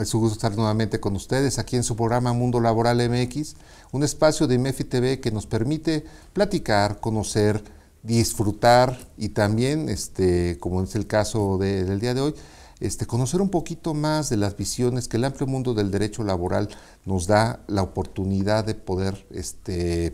Es un gusto estar nuevamente con ustedes aquí en su programa Mundo Laboral MX, un espacio de IMEFI TV que nos permite platicar, conocer, disfrutar y también, como es el caso del día de hoy, conocer un poquito más de las visiones que el amplio mundo del derecho laboral nos da la oportunidad de poder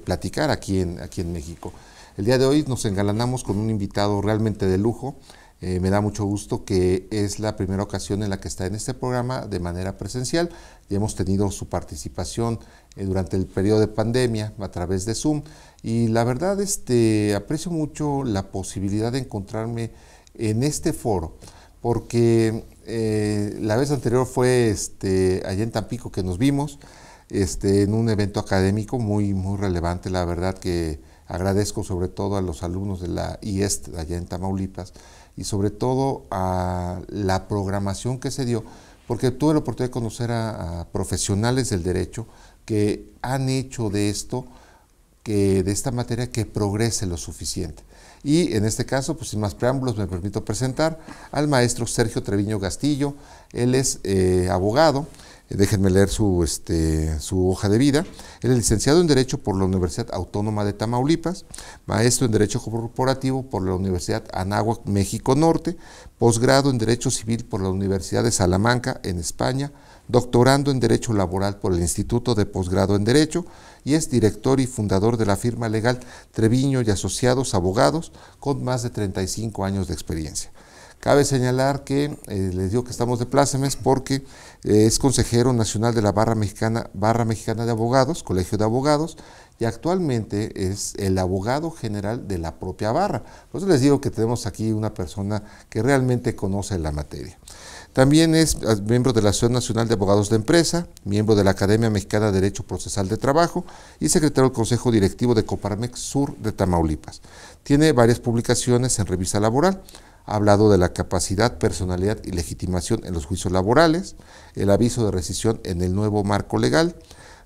platicar aquí en México. El día de hoy nos engalanamos con un invitado realmente de lujo. Me da mucho gusto que es la primera ocasión en la que está en este programa de manera presencial. Ya hemos tenido su participación durante el periodo de pandemia a través de Zoom y la verdad aprecio mucho la posibilidad de encontrarme en este foro porque la vez anterior fue allá en Tampico que nos vimos en un evento académico muy relevante. La verdad que agradezco sobre todo a los alumnos de la IEST allá en Tamaulipas y sobre todo a la programación que se dio, porque tuve la oportunidad de conocer a profesionales del derecho que han hecho de esta materia que progrese lo suficiente. Y en este caso, pues sin más preámbulos, me permito presentar al maestro Sergio Treviño Gastillo. Él es abogado. Déjenme leer su hoja de vida. Él es licenciado en Derecho por la Universidad Autónoma de Tamaulipas, maestro en Derecho Corporativo por la Universidad Anáhuac, México Norte, posgrado en Derecho Civil por la Universidad de Salamanca, en España, doctorando en Derecho Laboral por el Instituto de Posgrado en Derecho y es director y fundador de la firma legal Treviño y Asociados Abogados con más de 35 años de experiencia. Cabe señalar que les digo que estamos de plácemes porque es consejero nacional de la Barra Mexicana de Abogados, Colegio de Abogados, y actualmente es el abogado general de la propia barra. Por eso les digo que tenemos aquí una persona que realmente conoce la materia. También es miembro de la Asociación Nacional de Abogados de Empresa, miembro de la Academia Mexicana de Derecho Procesal de Trabajo y secretario del Consejo Directivo de Coparmex Sur de Tamaulipas. Tiene varias publicaciones en Revista Laboral. Ha hablado de la capacidad, personalidad y legitimación en los juicios laborales, el aviso de rescisión en el nuevo marco legal,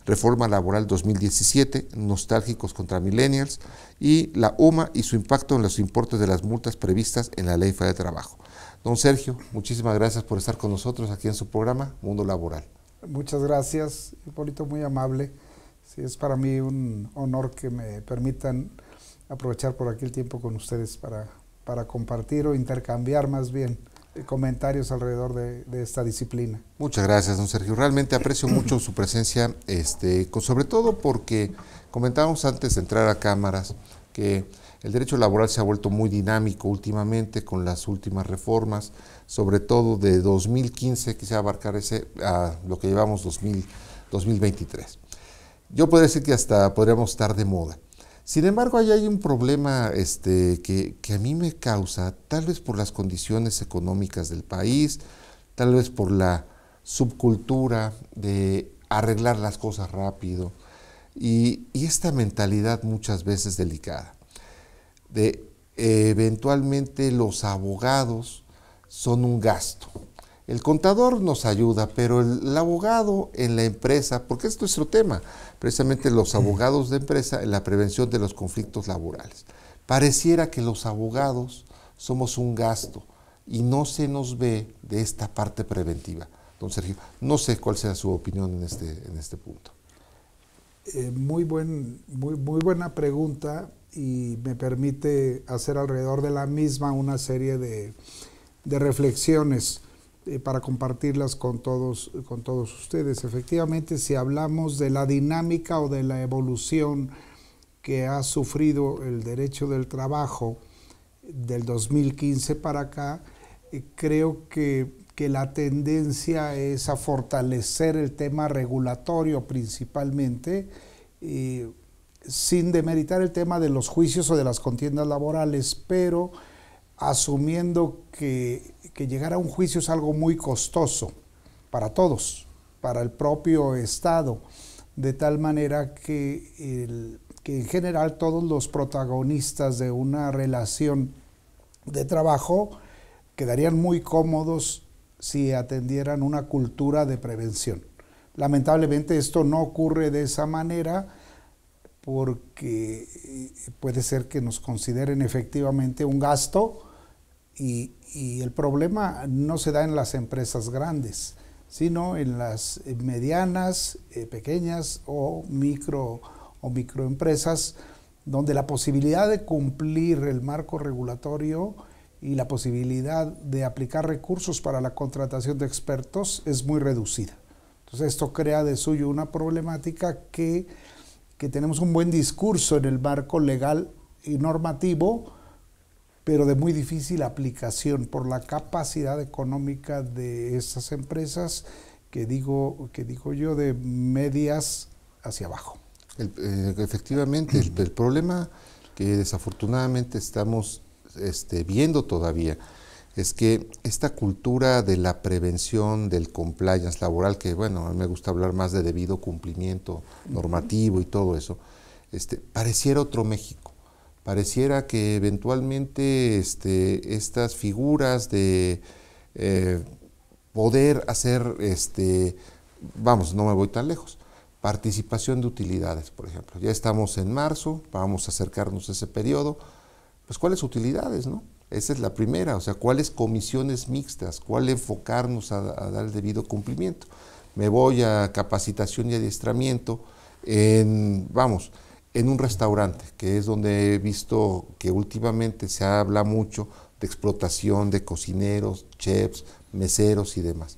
Reforma Laboral 2017, Nostálgicos contra Millennials y la UMA y su impacto en los importes de las multas previstas en la Ley Federal de Trabajo. Don Sergio, muchísimas gracias por estar con nosotros aquí en su programa Mundo Laboral. Muchas gracias, Hipólito, muy amable. Sí, es para mí un honor que me permitan aprovechar por aquí el tiempo con ustedes para compartir o intercambiar más bien comentarios alrededor de esta disciplina. Muchas gracias, don Sergio. Realmente aprecio mucho su presencia, sobre todo porque comentábamos antes de entrar a cámaras que el derecho laboral se ha vuelto muy dinámico últimamente con las últimas reformas, sobre todo de 2015, quisiera abarcar a lo que llevamos 2023. Yo podría decir que hasta podríamos estar de moda. Sin embargo, ahí hay un problema que a mí me causa, tal vez por las condiciones económicas del país, tal vez por la subcultura de arreglar las cosas rápido y esta mentalidad muchas veces delicada, de eventualmente los abogados son un gasto. El contador nos ayuda, pero el abogado en la empresa, porque es nuestro tema, precisamente los abogados de empresa en la prevención de los conflictos laborales. Pareciera que los abogados somos un gasto y no se nos ve de esta parte preventiva. Don Sergio, no sé cuál sea su opinión en este punto. Muy buena pregunta y me permite hacer alrededor de la misma una serie de reflexiones para compartirlas con todos ustedes. Efectivamente, si hablamos de la dinámica o de la evolución que ha sufrido el derecho del trabajo del 2015 para acá, creo que la tendencia es a fortalecer el tema regulatorio principalmente, sin demeritar el tema de los juicios o de las contiendas laborales, pero asumiendo que llegar a un juicio es algo muy costoso para todos, para el propio Estado, de tal manera que en general todos los protagonistas de una relación de trabajo quedarían muy cómodos si atendieran una cultura de prevención. Lamentablemente esto no ocurre de esa manera porque puede ser que nos consideren efectivamente un gasto y el problema no se da en las empresas grandes, sino en las medianas, pequeñas o microempresas, donde la posibilidad de cumplir el marco regulatorio y la posibilidad de aplicar recursos para la contratación de expertos es muy reducida. Entonces esto crea de suyo una problemática que tenemos un buen discurso en el marco legal y normativo, pero de muy difícil aplicación por la capacidad económica de estas empresas que digo yo de medias hacia abajo. Efectivamente, el problema que desafortunadamente estamos viendo todavía es que esta cultura de la prevención del compliance laboral, que bueno, a mí me gusta hablar más de debido cumplimiento normativo y todo eso, pareciera otro México. Pareciera que eventualmente estas figuras de poder hacer, vamos, no me voy tan lejos, participación de utilidades, por ejemplo. Ya estamos en marzo, vamos a acercarnos a ese periodo. Pues, ¿cuáles utilidades, no? Esa es la primera, o sea, ¿cuáles comisiones mixtas? ¿Cuál enfocarnos a dar el debido cumplimiento? Me voy a capacitación y adiestramiento en un restaurante, que es donde he visto que últimamente se habla mucho de explotación de cocineros, chefs, meseros y demás.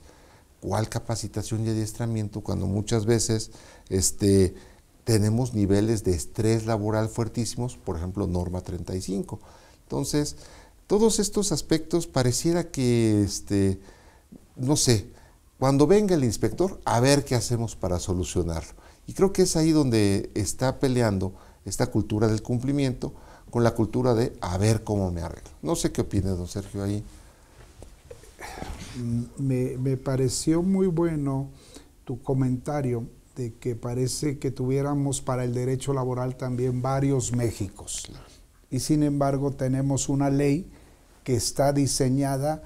¿Cuál capacitación y adiestramiento cuando muchas veces tenemos niveles de estrés laboral fuertísimos, por ejemplo, norma 35? Entonces, todos estos aspectos pareciera que, no sé, cuando venga el inspector, a ver qué hacemos para solucionarlo. Y creo que es ahí donde está peleando esta cultura del cumplimiento con la cultura de a ver cómo me arreglo. No sé qué opina don Sergio ahí. Me pareció muy bueno tu comentario de que parece que tuviéramos para el derecho laboral también varios Méxicos. Claro. Y sin embargo tenemos una ley que está diseñada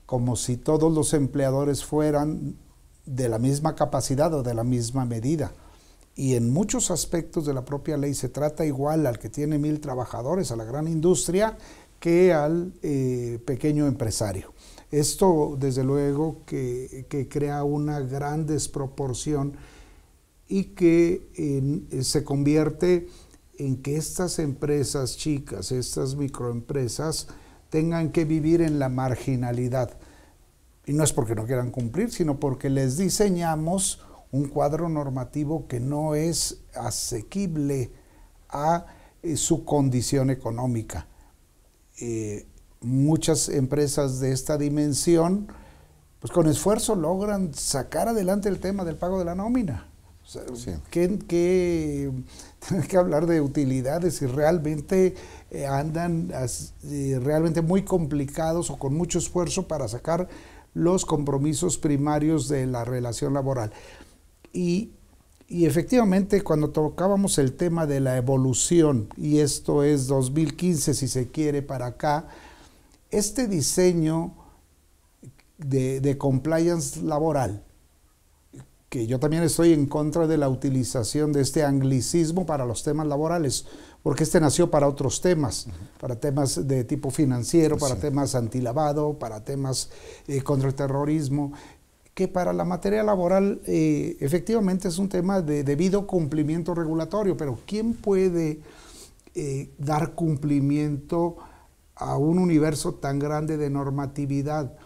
como si todos los empleadores fueran de la misma capacidad o de la misma medida. Y en muchos aspectos de la propia ley se trata igual al que tiene 1000 trabajadores, a la gran industria, que al pequeño empresario. Esto, desde luego, que crea una gran desproporción y que se convierte en que estas empresas chicas, estas microempresas, tengan que vivir en la marginalidad. Y no es porque no quieran cumplir, sino porque les diseñamos un cuadro normativo que no es asequible a su condición económica. Muchas empresas de esta dimensión, pues con esfuerzo logran sacar adelante el tema del pago de la nómina. O sea, sí. Tener que hablar de utilidades y realmente andan realmente muy complicados o con mucho esfuerzo para sacar los compromisos primarios de la relación laboral. Y efectivamente, cuando tocábamos el tema de la evolución, y esto es 2015 si se quiere para acá, este diseño de compliance laboral, que yo también estoy en contra de la utilización de este anglicismo para los temas laborales, porque nació para otros temas, para temas de tipo financiero, para temas antilavado, para temas contra el terrorismo, que para la materia laboral efectivamente es un tema de debido cumplimiento regulatorio, pero ¿quién puede dar cumplimiento a un universo tan grande de normatividad?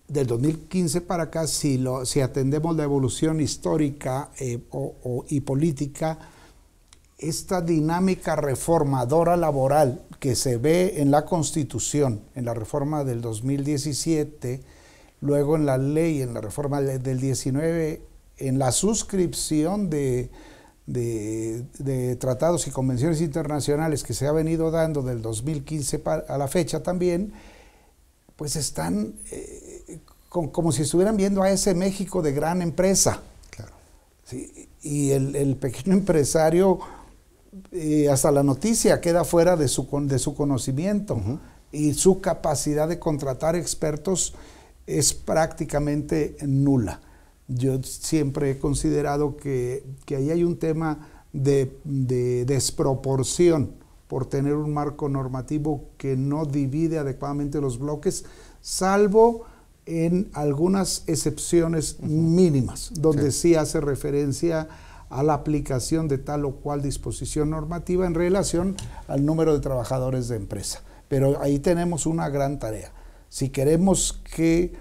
Del 2015 para acá, si atendemos la evolución histórica y política, esta dinámica reformadora laboral que se ve en la Constitución, en la reforma del 2017, luego en la ley, en la reforma del 19, en la suscripción de tratados y convenciones internacionales que se ha venido dando del 2015 a la fecha también, pues están como si estuvieran viendo a ese México de gran empresa. Claro. ¿Sí? Y el pequeño empresario, hasta la noticia queda fuera de su conocimiento, y su capacidad de contratar expertos es prácticamente nula. Yo siempre he considerado que ahí hay un tema de desproporción por tener un marco normativo que no divide adecuadamente los bloques, salvo en algunas excepciones mínimas, donde sí hace referencia a la aplicación de tal o cual disposición normativa en relación al número de trabajadores de empresa. Pero ahí tenemos una gran tarea. Si queremos que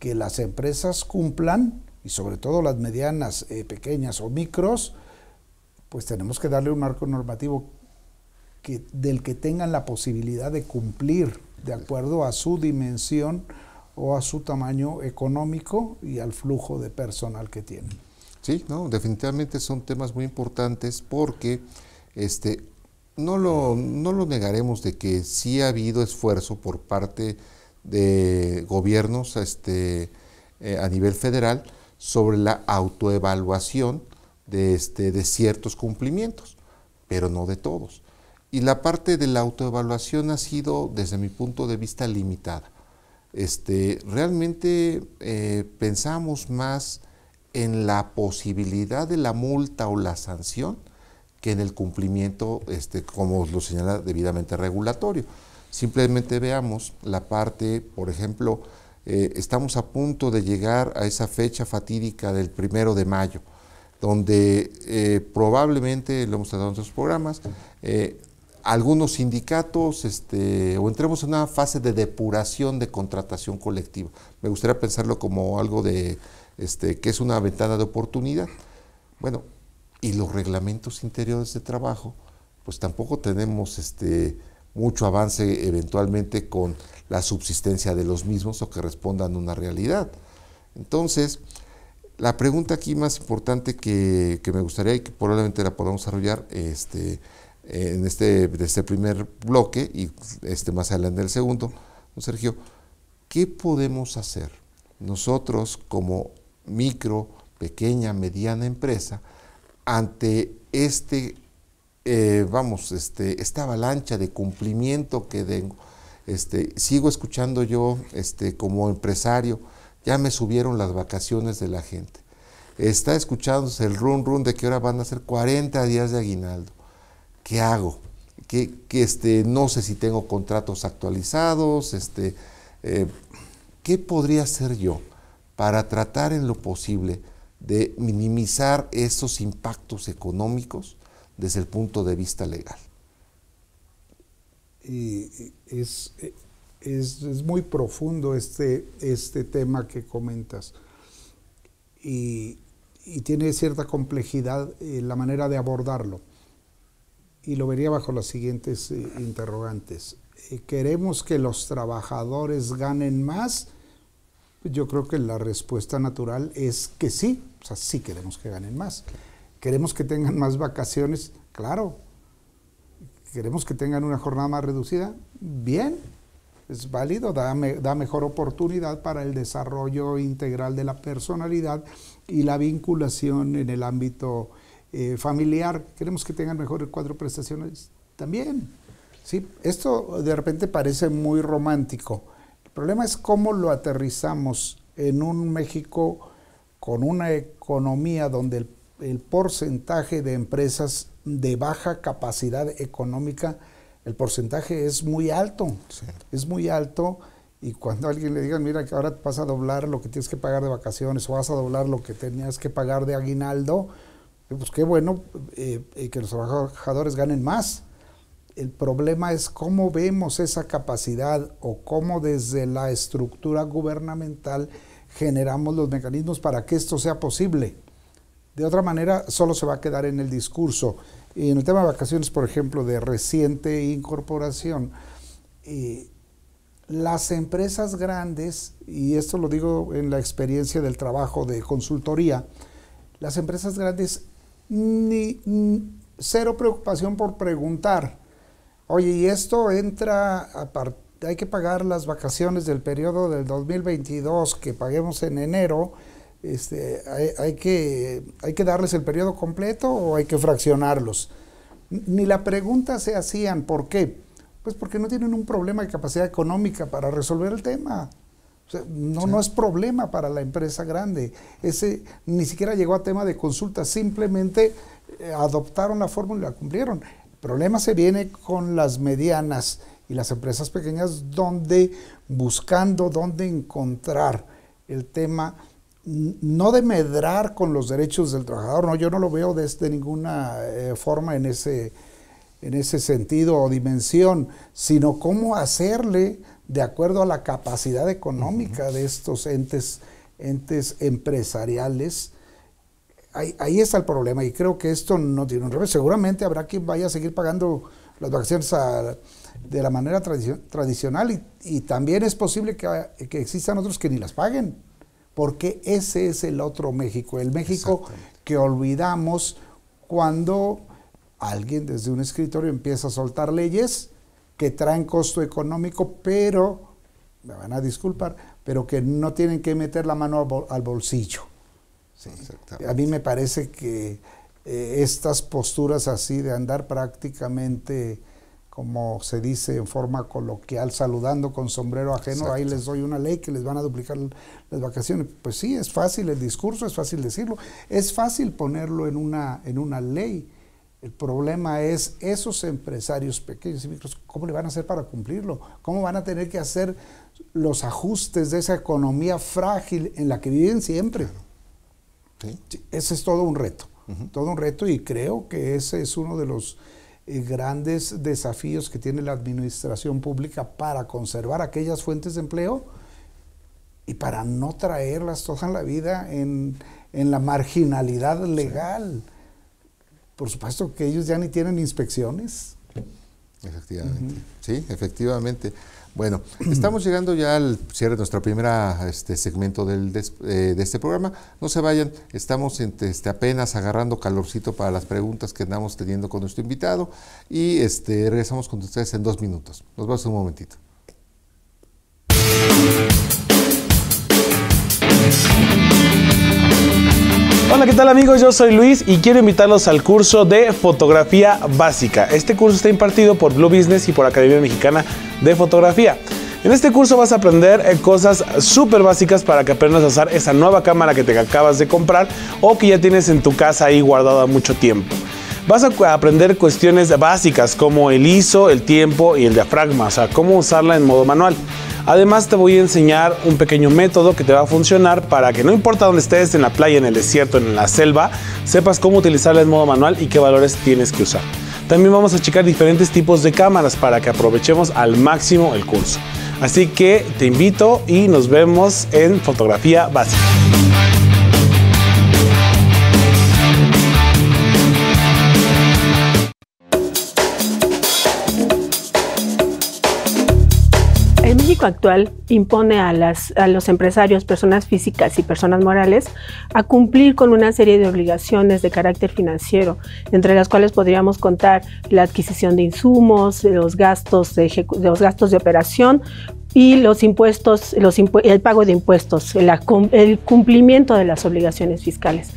las empresas cumplan, y sobre todo las medianas, pequeñas o micros, pues tenemos que darle un marco normativo del que tengan la posibilidad de cumplir de acuerdo a su dimensión o a su tamaño económico y al flujo de personal que tienen. Sí, no, definitivamente son temas muy importantes porque no lo negaremos de que sí ha habido esfuerzo por parte de gobiernos a nivel federal sobre la autoevaluación de ciertos cumplimientos, pero no de todos. Y la parte de la autoevaluación ha sido, desde mi punto de vista, limitada. Realmente pensamos más en la posibilidad de la multa o la sanción que en el cumplimiento, como lo señala debidamente regulatorio. Simplemente veamos la parte, por ejemplo, estamos a punto de llegar a esa fecha fatídica del 1 de mayo, donde probablemente, lo hemos tratado en otros programas, algunos sindicatos o entremos en una fase de depuración de contratación colectiva. Me gustaría pensarlo como algo de que es una ventana de oportunidad. Bueno, y los reglamentos interiores de trabajo, pues tampoco tenemos mucho avance eventualmente con la subsistencia de los mismos o que respondan a una realidad. Entonces, la pregunta aquí más importante que me gustaría y que probablemente la podamos desarrollar en este primer bloque y más adelante el segundo, don Sergio, ¿qué podemos hacer nosotros como micro, pequeña, mediana empresa ante esta avalancha de cumplimiento que tengo? Sigo escuchando yo como empresario, ya me subieron las vacaciones de la gente. Está escuchándose el run de que ahora van a ser 40 días de aguinaldo. ¿Qué hago? No sé si tengo contratos actualizados. ¿Qué podría hacer yo para tratar en lo posible de minimizar esos impactos económicos desde el punto de vista legal? Y es muy profundo este tema que comentas y tiene cierta complejidad la manera de abordarlo, y lo vería bajo las siguientes interrogantes. ¿Queremos que los trabajadores ganen más? Yo creo que la respuesta natural es que sí, o sea, sí queremos que ganen más. ¿Queremos que tengan más vacaciones? Claro. ¿Queremos que tengan una jornada más reducida? Bien, es válido, da mejor oportunidad para el desarrollo integral de la personalidad y la vinculación en el ámbito familiar. ¿Queremos que tengan mejores 4 prestaciones? También. ¿Sí? Esto de repente parece muy romántico. El problema es cómo lo aterrizamos en un México con una economía donde el porcentaje de empresas de baja capacidad económica, el porcentaje es muy alto, sí. Es muy alto, y cuando a alguien le digan, mira, que ahora vas a doblar lo que tienes que pagar de vacaciones o vas a doblar lo que tenías que pagar de aguinaldo, pues qué bueno que los trabajadores ganen más. El problema es cómo vemos esa capacidad o cómo desde la estructura gubernamental generamos los mecanismos para que esto sea posible. De otra manera, solo se va a quedar en el discurso. Y en el tema de vacaciones, por ejemplo, de reciente incorporación, las empresas grandes, y esto lo digo en la experiencia del trabajo de consultoría, las empresas grandes cero preocupación por preguntar, oye, y esto entra, hay que pagar las vacaciones del periodo del 2022 que paguemos en enero, hay que darles el periodo completo o hay que fraccionarlos. Ni la pregunta se hacían. ¿Por qué? Pues porque no tienen un problema de capacidad económica para resolver el tema. O sea, no es problema para la empresa grande. Ese ni siquiera llegó a tema de consulta, simplemente adoptaron la fórmula y la cumplieron. El problema se viene con las medianas y las empresas pequeñas, donde buscando dónde encontrar el tema, no de medrar con los derechos del trabajador, no, yo no lo veo desde ninguna forma en ese sentido o dimensión, sino cómo hacerle de acuerdo a la capacidad económica de estos entes empresariales. Ahí está el problema, y creo que esto no tiene un revés. Seguramente habrá quien vaya a seguir pagando las vacaciones de la manera tradicional, y también es posible que existan otros que ni las paguen, porque ese es el otro México, el México que olvidamos cuando alguien desde un escritorio empieza a soltar leyes que traen costo económico, pero, me van a disculpar, pero que no tienen que meter la mano al bolsillo. Sí. A mí me parece que estas posturas así de andar prácticamente, como se dice en forma coloquial, saludando con sombrero ajeno, ahí les doy una ley que les van a duplicar las vacaciones. Pues sí, es fácil el discurso, es fácil decirlo, es fácil ponerlo en una ley. El problema es esos empresarios pequeños y micros, ¿cómo le van a hacer para cumplirlo? ¿Cómo van a tener que hacer los ajustes de esa economía frágil en la que viven siempre? Sí. Ese es todo un reto, todo un reto, y creo que ese es uno de los grandes desafíos que tiene la administración pública para conservar aquellas fuentes de empleo y para no traerlas toda la vida en la marginalidad legal. Sí. Por supuesto que ellos ya ni tienen inspecciones. Efectivamente, sí, efectivamente. Bueno, estamos llegando ya al cierre de nuestra primera segmento de este programa. No se vayan, estamos apenas agarrando calorcito para las preguntas que andamos teniendo con nuestro invitado, y regresamos con ustedes en 2 minutos. Nos vemos un momentito. Hola, ¿qué tal amigos? Yo soy Luis y quiero invitarlos al curso de fotografía básica. Este curso está impartido por Blue Business y por Academia Mexicana de Fotografía. En este curso vas a aprender cosas súper básicas para que aprendas a usar esa nueva cámara que te acabas de comprar o que ya tienes en tu casa ahí guardada mucho tiempo. Vas a aprender cuestiones básicas como el ISO, el tiempo y el diafragma, o sea, cómo usarla en modo manual. Además te voy a enseñar un pequeño método que te va a funcionar para que no importa dónde estés, en la playa, en el desierto, en la selva, sepas cómo utilizarla en modo manual y qué valores tienes que usar. También vamos a checar diferentes tipos de cámaras para que aprovechemos al máximo el curso. Así que te invito y nos vemos en fotografía básica. El México actual impone a los empresarios, personas físicas y personas morales, a cumplir con una serie de obligaciones de carácter financiero, entre las cuales podríamos contar la adquisición de insumos, los gastos de operación y los impuestos, el pago de impuestos, el cumplimiento de las obligaciones fiscales.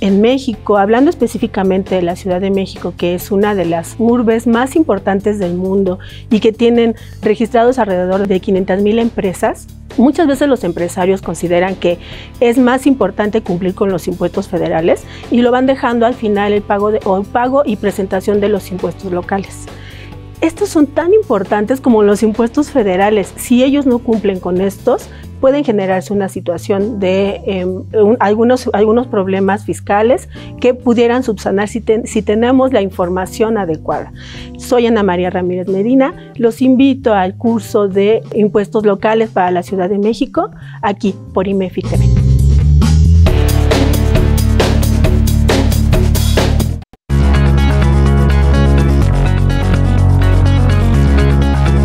En México, hablando específicamente de la Ciudad de México, que es una de las urbes más importantes del mundo y que tienen registrados alrededor de 500,000 empresas, muchas veces los empresarios consideran que es más importante cumplir con los impuestos federales y lo van dejando al final el pago y presentación de los impuestos locales. Estos son tan importantes como los impuestos federales. Si ellos no cumplen con estos, pueden generarse una situación de algunos problemas fiscales que pudieran subsanar si tenemos la información adecuada. Soy Ana María Ramírez Medina, los invito al curso de impuestos locales para la Ciudad de México, aquí por IMEFI TV.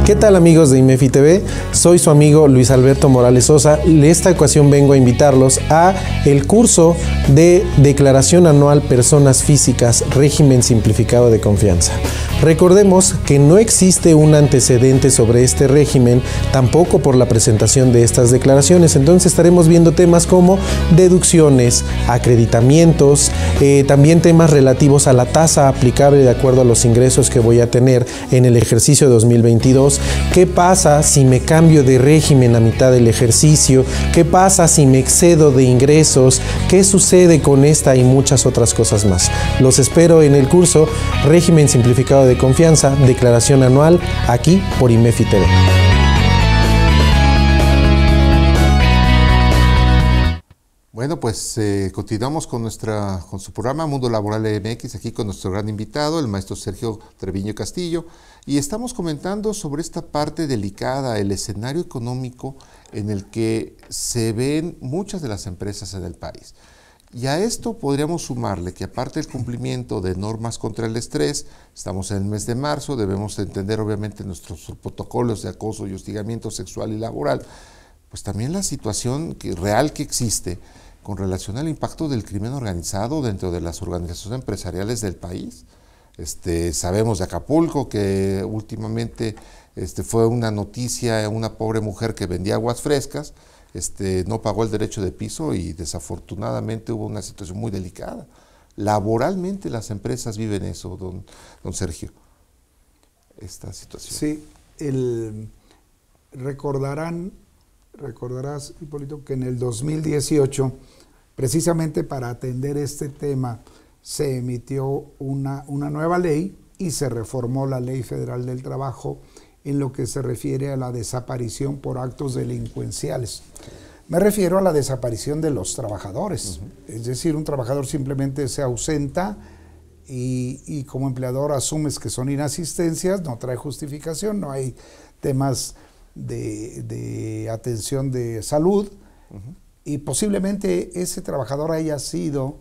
¿Qué tal amigos de IMEFI TV? Soy su amigo Luis Alberto Morales Sosa. En esta ocasión vengo a invitarlos a el curso de Declaración Anual Personas Físicas, Régimen Simplificado de Confianza. Recordemos que no existe un antecedente sobre este régimen, tampoco por la presentación de estas declaraciones. Entonces estaremos viendo temas como deducciones, acreditamientos, también temas relativos a la tasa aplicable de acuerdo a los ingresos que voy a tener en el ejercicio 2022, ingresos, qué pasa si me cambio de régimen a mitad del ejercicio, qué pasa si me excedo de ingresos, qué sucede con esta y muchas otras cosas más. Los espero en el curso Régimen Simplificado de Confianza, Declaración Anual, aquí por IMEFI TV. Bueno, pues continuamos con su programa Mundo Laboral MX, aquí con nuestro gran invitado, el maestro Sergio Treviño Castillo, y estamos comentando sobre esta parte delicada, el escenario económico en el que se ven muchas de las empresas en el país. Y a esto podríamos sumarle que aparte del cumplimiento de normas contra el estrés, estamos en el mes de marzo, debemos entender obviamente nuestros protocolos de acoso y hostigamiento sexual y laboral, pues también la situación real que existe con relación al impacto del crimen organizado dentro de las organizaciones empresariales del país. Sabemos de Acapulco que últimamente fue una noticia, una pobre mujer que vendía aguas frescas, no pagó el derecho de piso y desafortunadamente hubo una situación muy delicada. Laboralmente las empresas viven eso, don Sergio, esta situación. Sí, recordarás, Hipólito, que en el 2018, precisamente para atender este tema, se emitió una nueva ley y se reformó la Ley Federal del Trabajo en lo que se refiere a la desaparición por actos delincuenciales. Me refiero a la desaparición de los trabajadores, es decir, un trabajador simplemente se ausenta y como empleador asumes que son inasistencias, no trae justificación, no hay temas de atención de salud, y posiblemente ese trabajador haya sido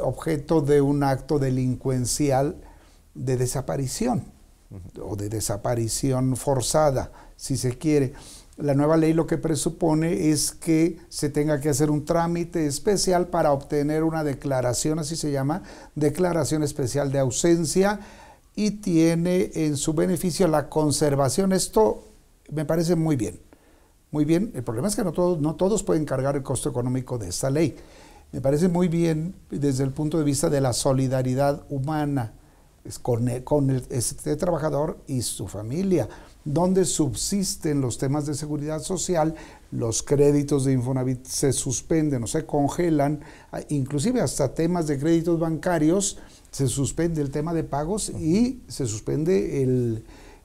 objeto de un acto delincuencial de desaparición o de desaparición forzada, si se quiere. La nueva ley lo que presupone es que se tenga que hacer un trámite especial para obtener una declaración, así se llama, declaración especial de ausencia, y tiene en su beneficio la conservación. Esto me parece muy bien, muy bien. El problema es que no todos pueden cargar el costo económico de esta ley. Me parece muy bien desde el punto de vista de la solidaridad humana con este trabajador y su familia, donde subsisten los temas de seguridad social, los créditos de Infonavit se suspenden o se congelan, inclusive hasta temas de créditos bancarios, se suspende el tema de pagos y se suspende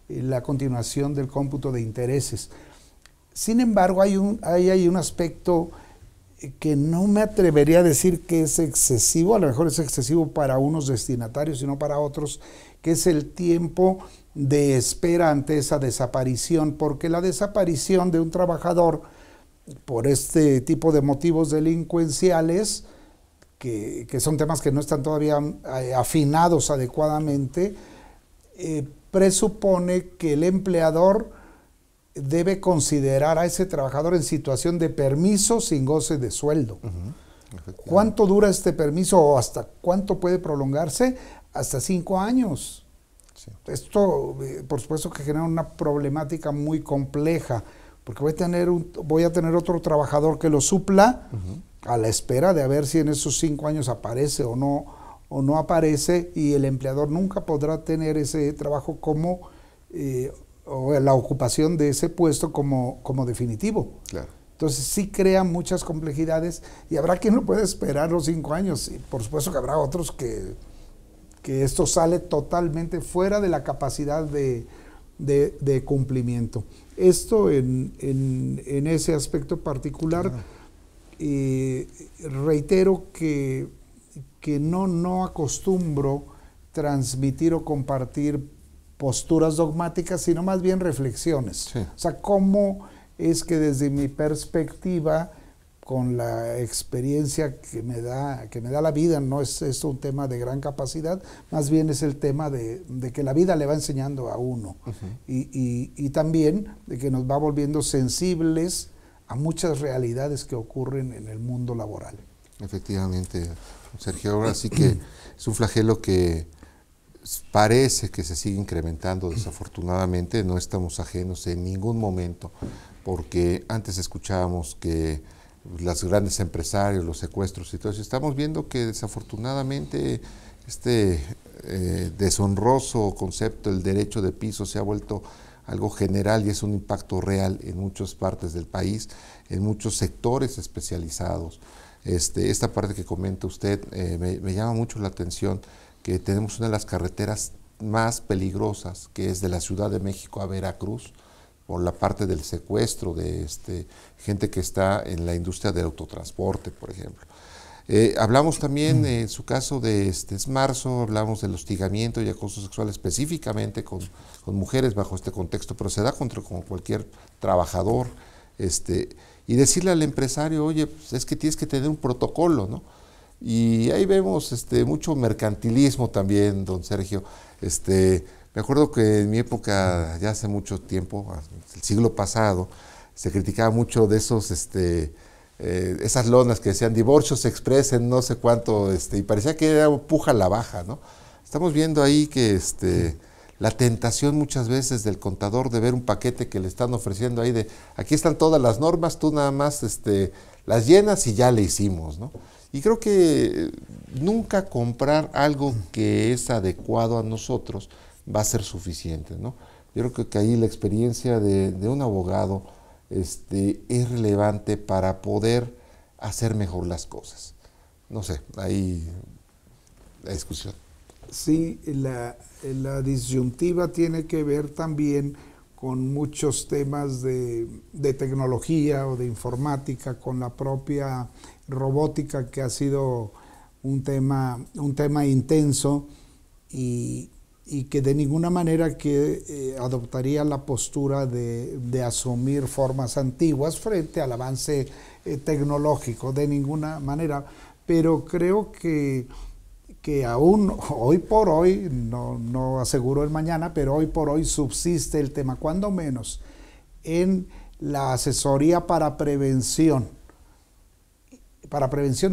la continuación del cómputo de intereses. Sin embargo, hay un aspecto que no me atrevería a decir que es excesivo, a lo mejor es excesivo para unos destinatarios y no para otros, que es el tiempo de espera ante esa desaparición, porque la desaparición de un trabajador por este tipo de motivos delincuenciales, que son temas que no están todavía afinados adecuadamente, presupone que el empleador debe considerar a ese trabajador en situación de permiso sin goce de sueldo. ¿Cuánto dura este permiso o hasta cuánto puede prolongarse? Hasta 5 años. Sí. Esto, por supuesto, que genera una problemática muy compleja, porque voy a tener otro trabajador que lo supla a la espera de a ver si en esos 5 años aparece o no aparece, y el empleador nunca podrá tener ese trabajo como o la ocupación de ese puesto como definitivo. Claro. Entonces sí crea muchas complejidades y habrá quien no puede esperar los 5 años, y por supuesto que habrá otros que esto sale totalmente fuera de la capacidad de cumplimiento. Esto en ese aspecto particular. Reitero que no acostumbro transmitir o compartir posturas dogmáticas, sino más bien reflexiones. Sí. O sea, cómo es que desde mi perspectiva, con la experiencia que me da la vida, no es esto un tema de gran capacidad, más bien es el tema de que la vida le va enseñando a uno, y también de que nos va volviendo sensibles a muchas realidades que ocurren en el mundo laboral. Efectivamente, Sergio, ahora sí que es un flagelo que parece que se sigue incrementando, desafortunadamente. No estamos ajenos en ningún momento, porque antes escuchábamos que los grandes empresarios, los secuestros y todo eso, estamos viendo que desafortunadamente este deshonroso concepto, el derecho de piso, se ha vuelto algo general y es un impacto real en muchas partes del país, en muchos sectores especializados. Esta parte que comenta usted me llama mucho la atención, que tenemos una de las carreteras más peligrosas, que es de la Ciudad de México a Veracruz, por la parte del secuestro de gente que está en la industria del autotransporte, por ejemplo. Hablamos también, en su caso de marzo, hablamos del hostigamiento y acoso sexual específicamente con mujeres bajo este contexto, pero se da contra cualquier trabajador, y decirle al empresario, oye, pues es que tienes que tener un protocolo, ¿no? Y ahí vemos mucho mercantilismo también, don Sergio. Me acuerdo que en mi época, ya hace mucho tiempo, el siglo pasado, se criticaba mucho de esos, esas lonas que decían divorcios express en no sé cuánto, y parecía que era puja a la baja, ¿no? Estamos viendo ahí que la tentación muchas veces del contador de ver un paquete que le están ofreciendo ahí de, aquí están todas las normas, tú nada más las llenas y ya le hicimos, ¿no? Y creo que nunca comprar algo que es adecuado a nosotros va a ser suficiente, ¿no? Yo creo que ahí la experiencia de un abogado es relevante para poder hacer mejor las cosas. No sé, ahí la discusión. Sí, la disyuntiva tiene que ver también con muchos temas de tecnología o de informática, con la propia robótica, que ha sido un tema intenso y que de ninguna manera adoptaría la postura de asumir formas antiguas frente al avance tecnológico, de ninguna manera. Pero creo que aún hoy por hoy, no aseguro el mañana, pero hoy por hoy subsiste el tema, cuando menos en la asesoría para prevención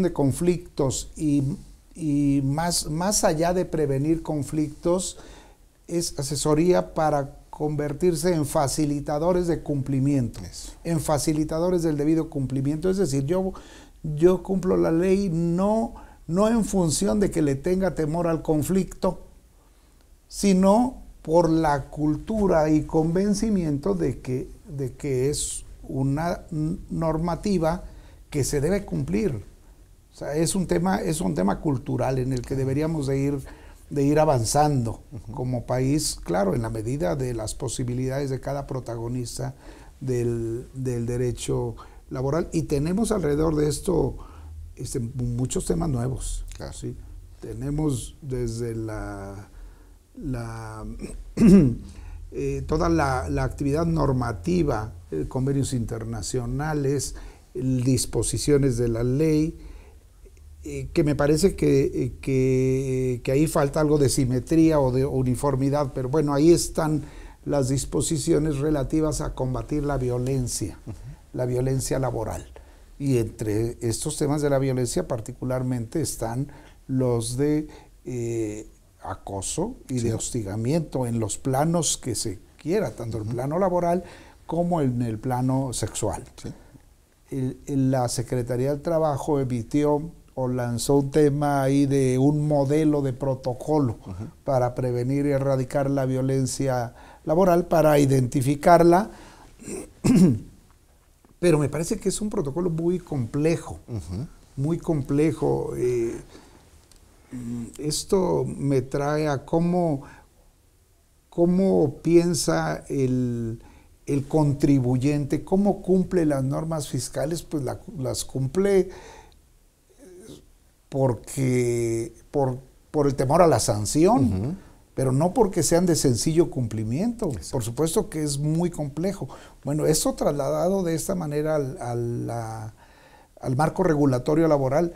de conflictos y más allá de prevenir conflictos, es asesoría para convertirse en facilitadores de cumplimiento, en facilitadores del debido cumplimiento. Es decir, yo cumplo la ley no en función de que le tenga temor al conflicto, sino por la cultura y convencimiento de que es una normativa que se debe cumplir. O sea, es un tema cultural en el que deberíamos de ir avanzando como país, claro, en la medida de las posibilidades de cada protagonista del derecho laboral. Y tenemos alrededor de esto muchos temas nuevos. Claro. ¿Sí? Tenemos desde toda la actividad normativa, convenios internacionales, disposiciones de la ley, que me parece que ahí falta algo de simetría o de uniformidad, pero bueno, ahí están las disposiciones relativas a combatir la violencia laboral. Y entre estos temas de la violencia particularmente están los de acoso y de hostigamiento en los planos que se quiera, tanto el plano laboral como en el plano sexual. Sí. La Secretaría del Trabajo emitió o lanzó un tema ahí de un modelo de protocolo para prevenir y erradicar la violencia laboral, para identificarla. Pero me parece que es un protocolo muy complejo, muy complejo. Esto me trae a cómo piensa el contribuyente, cómo cumple las normas fiscales. Pues las cumple por el temor a la sanción, pero no porque sean de sencillo cumplimiento. Exacto. Por supuesto que es muy complejo. Bueno, esto trasladado de esta manera al marco regulatorio laboral,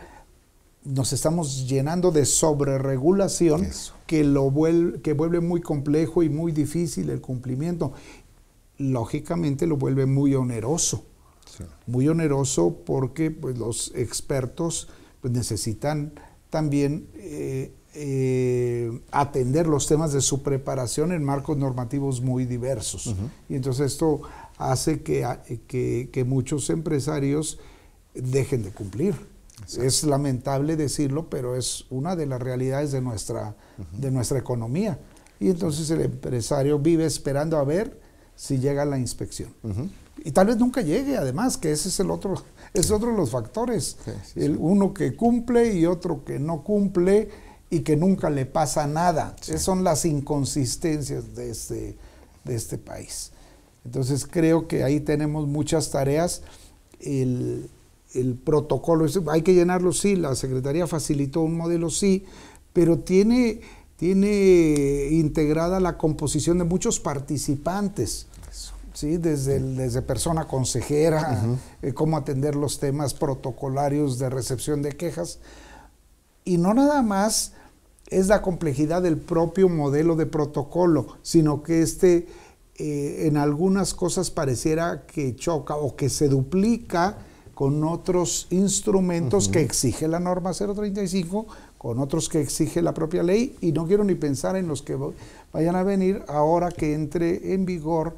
nos estamos llenando de sobreregulación que vuelve muy complejo y muy difícil el cumplimiento. Lógicamente lo vuelve muy oneroso. Sí. Muy oneroso porque pues, los expertos pues, necesitan también atender los temas de su preparación en marcos normativos muy diversos. Y entonces esto hace que muchos empresarios dejen de cumplir. Exacto. Es lamentable decirlo, pero es una de las realidades de nuestra economía. Y entonces el empresario vive esperando a ver si llega la inspección. Y tal vez nunca llegue, además, que ese es otro de los factores. Uno que cumple y otro que no cumple y que nunca le pasa nada. Esas son las inconsistencias de este país. Entonces creo que ahí tenemos muchas tareas. El protocolo, hay que llenarlo, sí, la Secretaría facilitó un modelo, sí, pero tiene integrada la composición de muchos participantes, ¿sí? Desde persona consejera, cómo atender los temas protocolarios de recepción de quejas, y no nada más es la complejidad del propio modelo de protocolo, sino que en algunas cosas pareciera que choca o que se duplica con otros instrumentos que exige la norma 035, con otros que exige la propia ley, y no quiero ni pensar en los que vayan a venir ahora que entre en vigor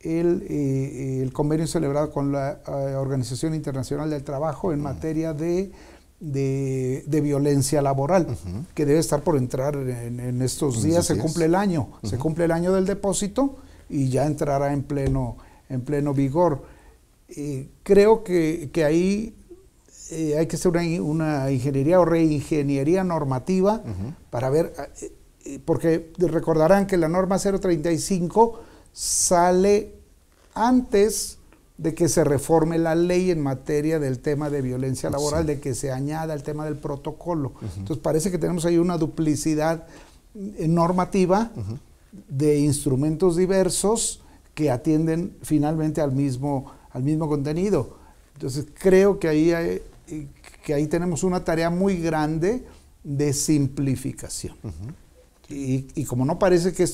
el convenio celebrado con la Organización Internacional del Trabajo en materia de violencia laboral, que debe estar por entrar en estos días. Se cumple el año, se cumple el año del depósito y ya entrará en pleno vigor. Creo que ahí hay que hacer una ingeniería o reingeniería normativa para ver, porque recordarán que la norma 035 sale antes de que se reforme la ley en materia del tema de violencia laboral, de que se añada el tema del protocolo. Entonces parece que tenemos ahí una duplicidad normativa de instrumentos diversos que atienden finalmente al mismo contenido. Entonces creo que ahí tenemos una tarea muy grande de simplificación. Y como no parece que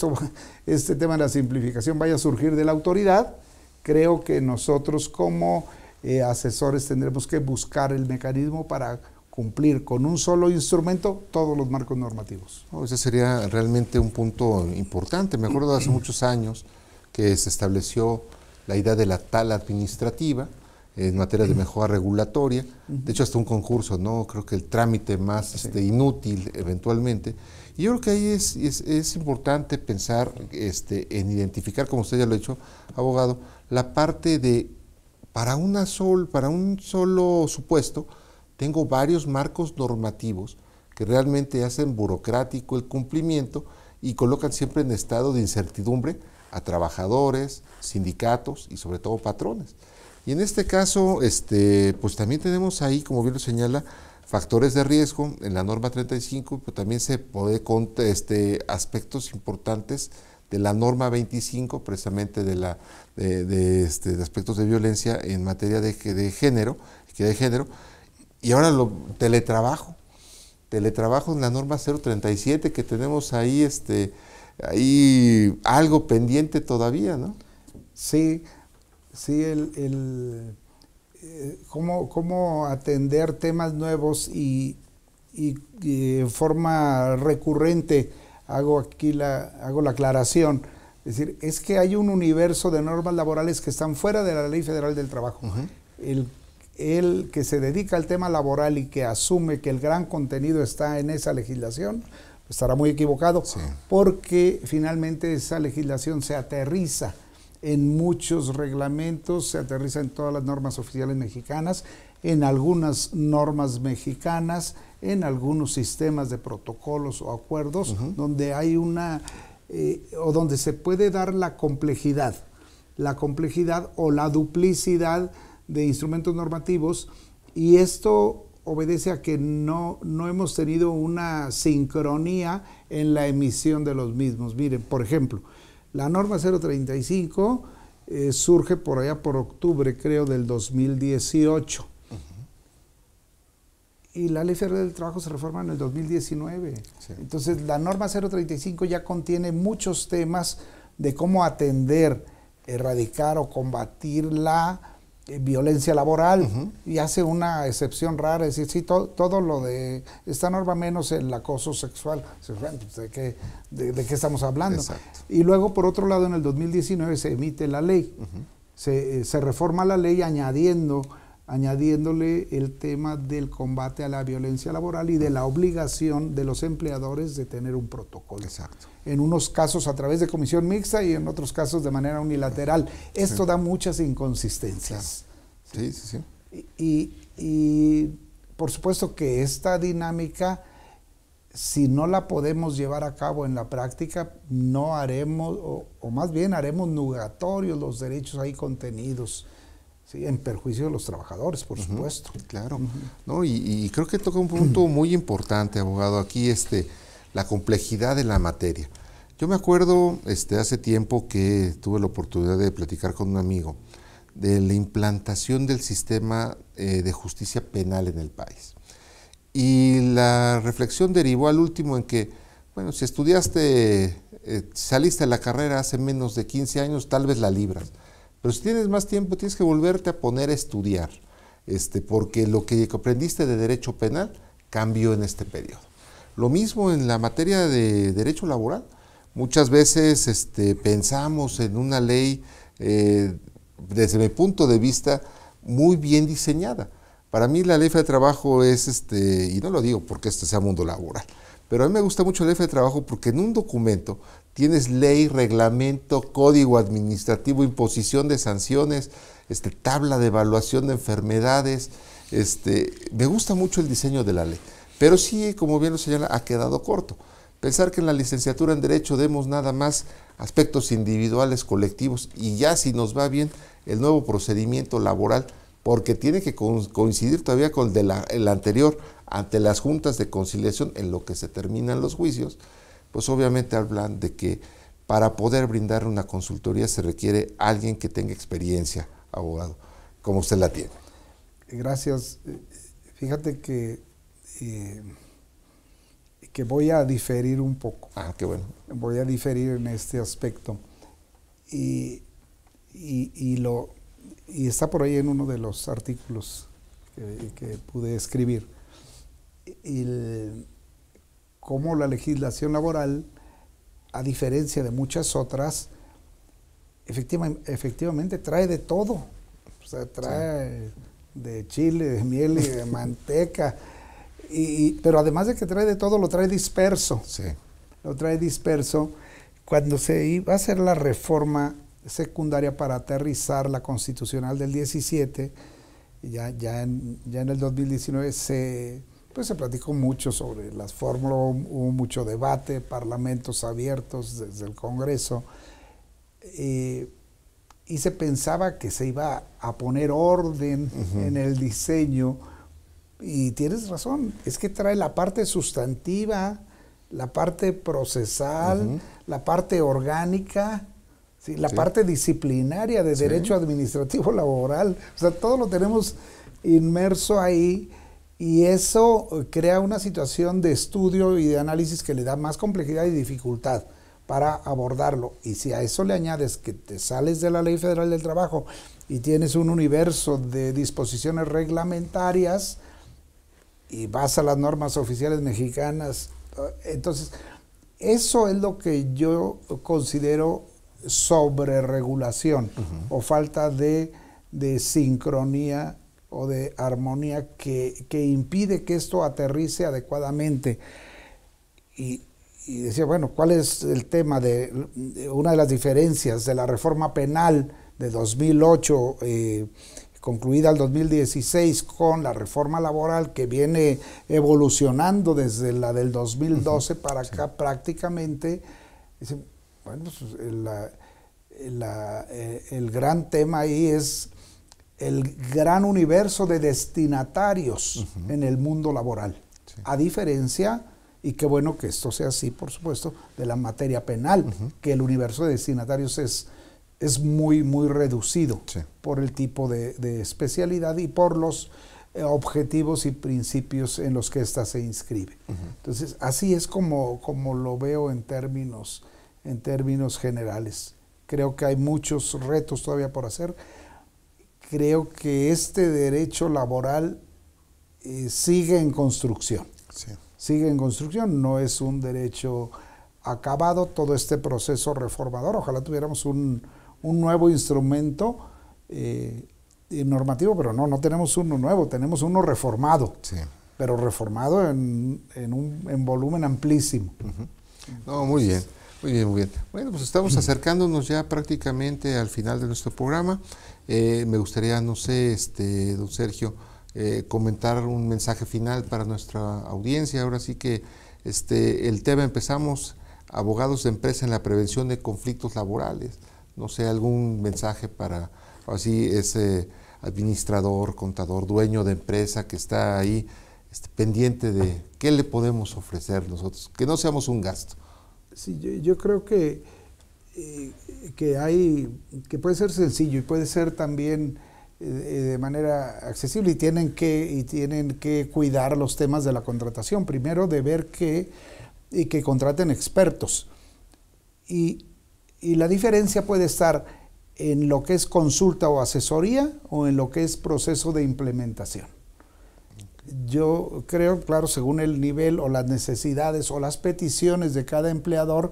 este tema de la simplificación vaya a surgir de la autoridad, creo que nosotros como asesores tendremos que buscar el mecanismo para cumplir con un solo instrumento todos los marcos normativos. Ese sería realmente un punto importante. Me acuerdo de hace muchos años que se estableció la idea de la tala administrativa en materia de mejora regulatoria. De hecho, hasta un concurso, ¿no? Creo que el trámite más inútil eventualmente. Y yo creo que ahí es importante pensar en identificar, como usted ya lo ha dicho, abogado, la parte de, para un solo supuesto, tengo varios marcos normativos que realmente hacen burocrático el cumplimiento y colocan siempre en estado de incertidumbre a trabajadores, sindicatos y sobre todo patrones. Y en este caso, pues también tenemos ahí, como bien lo señala, factores de riesgo en la norma 35, pero también se puede con aspectos importantes de la norma 25, precisamente de aspectos de violencia en materia de género, y ahora teletrabajo en la norma 037, que tenemos ahí ahí algo pendiente todavía, ¿no? Sí, cómo atender temas nuevos y en forma recurrente. Hago la aclaración. Es decir, es que hay un universo de normas laborales que están fuera de la Ley Federal del Trabajo. El que se dedica al tema laboral y que asume que el gran contenido está en esa legislación, estará muy equivocado, porque finalmente esa legislación se aterriza en muchos reglamentos, se aterriza en todas las normas oficiales mexicanas, en algunas normas mexicanas, en algunos sistemas de protocolos o acuerdos, donde hay o donde se puede dar la complejidad o la duplicidad de instrumentos normativos, y esto obedece a que no hemos tenido una sincronía en la emisión de los mismos. Miren, por ejemplo, la norma 035 surge por allá por octubre, creo, del 2018. Y la Ley Federal del Trabajo se reforma en el 2019. Entonces, la norma 035 ya contiene muchos temas de cómo atender, erradicar o combatir la violencia laboral, y hace una excepción rara, es decir, sí, todo lo de esta norma menos el acoso sexual. ¿De qué estamos hablando? Exacto. Y luego, por otro lado, en el 2019 se emite la ley, se reforma la ley añadiendo añadiéndole el tema del combate a la violencia laboral y de la obligación de los empleadores de tener un protocolo. Exacto. En unos casos a través de comisión mixta y en otros casos de manera unilateral. Esto da muchas inconsistencias. Claro. Sí. Y por supuesto que esta dinámica, si no la podemos llevar a cabo en la práctica, no haremos, o más bien haremos nugatorios los derechos ahí contenidos, ¿sí? En perjuicio de los trabajadores, por supuesto. Claro. No, y creo que toca un punto muy importante, abogado, aquí la complejidad de la materia. Yo me acuerdo hace tiempo que tuve la oportunidad de platicar con un amigo de la implantación del sistema de justicia penal en el país. Y la reflexión derivó al último en que, bueno, si estudiaste, saliste de la carrera hace menos de 15 años, tal vez la libras. Pero si tienes más tiempo, tienes que volverte a poner a estudiar, porque lo que aprendiste de derecho penal cambió en este periodo. Lo mismo en la materia de derecho laboral. Muchas veces pensamos en una ley, desde mi punto de vista, muy bien diseñada. Para mí la ley de trabajo es, y no lo digo porque sea mundo laboral, pero a mí me gusta mucho la ley de trabajo porque en un documento tienes ley, reglamento, código administrativo, imposición de sanciones, tabla de evaluación de enfermedades. Me gusta mucho el diseño de la ley, pero sí, como bien lo señala, ha quedado corto. Pensar que en la licenciatura en Derecho demos nada más aspectos individuales, colectivos, y ya si nos va bien el nuevo procedimiento laboral, porque tiene que coincidir todavía con el anterior ante las juntas de conciliación en lo que se terminan los juicios, pues obviamente hablan de que para poder brindar una consultoría se requiere alguien que tenga experiencia, abogado, como usted la tiene. Gracias. Fíjate que voy a diferir un poco. Ah, qué bueno. Voy a diferir en este aspecto. Y está por ahí en uno de los artículos que pude escribir. Cómo la legislación laboral, a diferencia de muchas otras, efectivamente trae de todo. O sea, trae de chile, de miel y de manteca. Pero además de que trae de todo, lo trae disperso. Sí. Lo trae disperso. Cuando se iba a hacer la reforma secundaria para aterrizar la constitucional del 17, ya en el 2019 se platicó mucho sobre las fórmulas, hubo mucho debate, parlamentos abiertos desde el Congreso, y se pensaba que se iba a poner orden en el diseño, y tienes razón, es que trae la parte sustantiva, la parte procesal, la parte orgánica, ¿sí? La parte disciplinaria de derecho administrativo laboral, o sea, todo lo tenemos inmerso ahí, y eso crea una situación de estudio y de análisis que le da más complejidad y dificultad para abordarlo. Y si a eso le añades que te sales de la Ley Federal del Trabajo y tienes un universo de disposiciones reglamentarias y vas a las normas oficiales mexicanas, entonces eso es lo que yo considero sobreregulación o falta de sincronía o de armonía que impide que esto aterrice adecuadamente. Y decía, bueno, ¿cuál es el tema de una de las diferencias de la reforma penal de 2008, concluida el 2016, con la reforma laboral que viene evolucionando desde la del 2012 para acá prácticamente? Dice, bueno, pues el gran tema ahí es el gran universo de destinatarios en el mundo laboral. Sí. A diferencia, y qué bueno que esto sea así, por supuesto, de la materia penal, que el universo de destinatarios es muy, muy reducido por el tipo de especialidad y por los objetivos y principios en los que ésta se inscribe. Entonces, así es como lo veo en términos generales. Creo que hay muchos retos todavía por hacer. Creo que este derecho laboral sigue en construcción. Sí. Sigue en construcción, no es un derecho acabado todo este proceso reformador. Ojalá tuviéramos un nuevo instrumento normativo, pero no tenemos uno nuevo, tenemos uno reformado, Sí. pero reformado en volumen amplísimo. No, muy bien, muy bien, muy bien. Bueno, pues estamos acercándonos ya prácticamente al final de nuestro programa. Me gustaría, no sé, don Sergio, comentar un mensaje final para nuestra audiencia. Ahora sí que el tema empezamos, abogados de empresa en la prevención de conflictos laborales. No sé, algún mensaje para, así, ese administrador, contador, dueño de empresa que está ahí pendiente de qué le podemos ofrecer nosotros, que no seamos un gasto. Sí, yo creo que puede ser sencillo y puede ser también de manera accesible, y tienen que cuidar los temas de la contratación. Primero, de ver que contraten expertos. Y la diferencia puede estar en lo que es consulta o asesoría o en lo que es proceso de implementación. Yo creo, claro, según el nivel o las necesidades o las peticiones de cada empleador,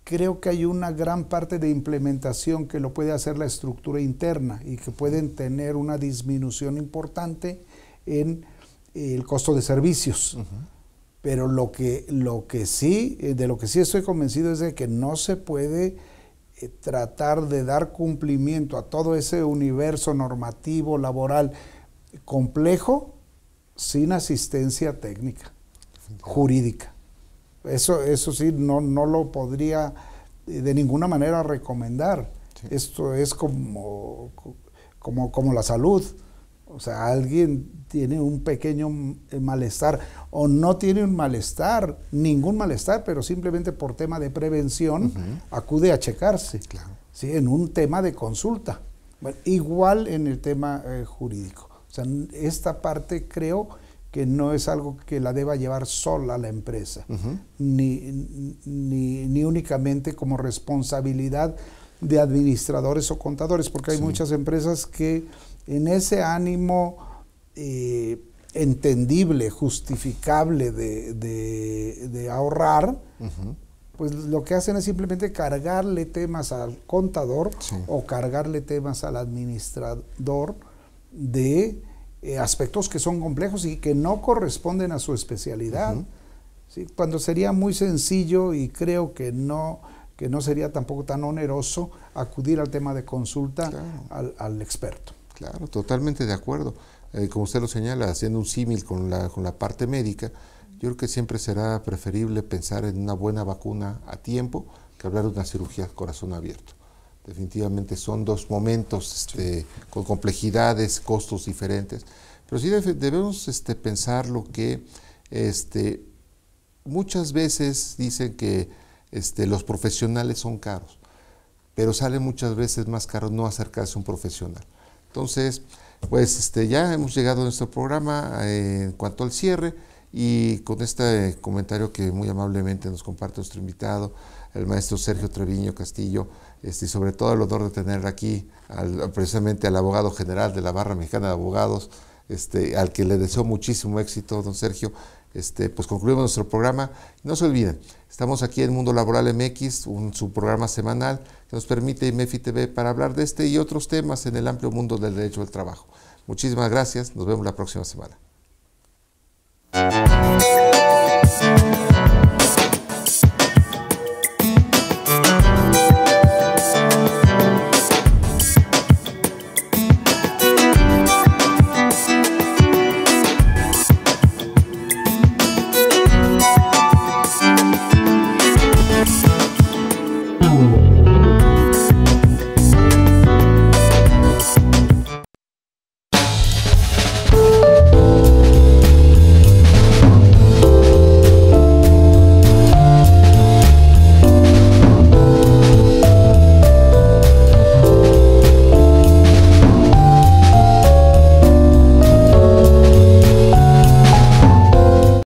creo que hay una gran parte de implementación que lo puede hacer la estructura interna y que pueden tener una disminución importante en el costo de servicios. Pero de lo que sí estoy convencido es de que no se puede tratar de dar cumplimiento a todo ese universo normativo, laboral, complejo, sin asistencia técnica, jurídica. Eso sí, no lo podría de ninguna manera recomendar. Sí. Esto es como la salud. O sea, alguien tiene un pequeño malestar o no tiene un malestar, ningún malestar, pero simplemente por tema de prevención acude a checarse, claro. ¿Sí? En un tema de consulta. Bueno, igual en el tema jurídico. O sea, esta parte creo que no es algo que la deba llevar sola la empresa, ni únicamente como responsabilidad de administradores o contadores, porque hay muchas empresas que en ese ánimo entendible, justificable de ahorrar, pues lo que hacen es simplemente cargarle temas al contador o cargarle temas al administrador de aspectos que son complejos y que no corresponden a su especialidad. ¿Sí? Cuando sería muy sencillo, y creo que no sería tampoco tan oneroso, acudir al tema de consulta al experto. Claro, totalmente de acuerdo. Como usted lo señala, haciendo un símil con la parte médica, yo creo que siempre será preferible pensar en una buena vacuna a tiempo que hablar de una cirugía corazón abierto. Definitivamente son dos momentos con complejidades, costos diferentes, pero sí debemos pensar lo que muchas veces dicen que los profesionales son caros, pero sale muchas veces más caro no acercarse a un profesional. Entonces, pues ya hemos llegado a nuestro programa en cuanto al cierre, y con este comentario que muy amablemente nos comparte nuestro invitado, el maestro Sergio Treviño Castillo, y sobre todo el honor de tener aquí precisamente al abogado general de la Barra Mexicana de Abogados, al que le deseo muchísimo éxito, don Sergio. Pues concluimos nuestro programa. No se olviden, estamos aquí en Mundo Laboral MX, su programa semanal que nos permite IMEFI TV para hablar de este y otros temas en el amplio mundo del derecho del trabajo. Muchísimas gracias, nos vemos la próxima semana.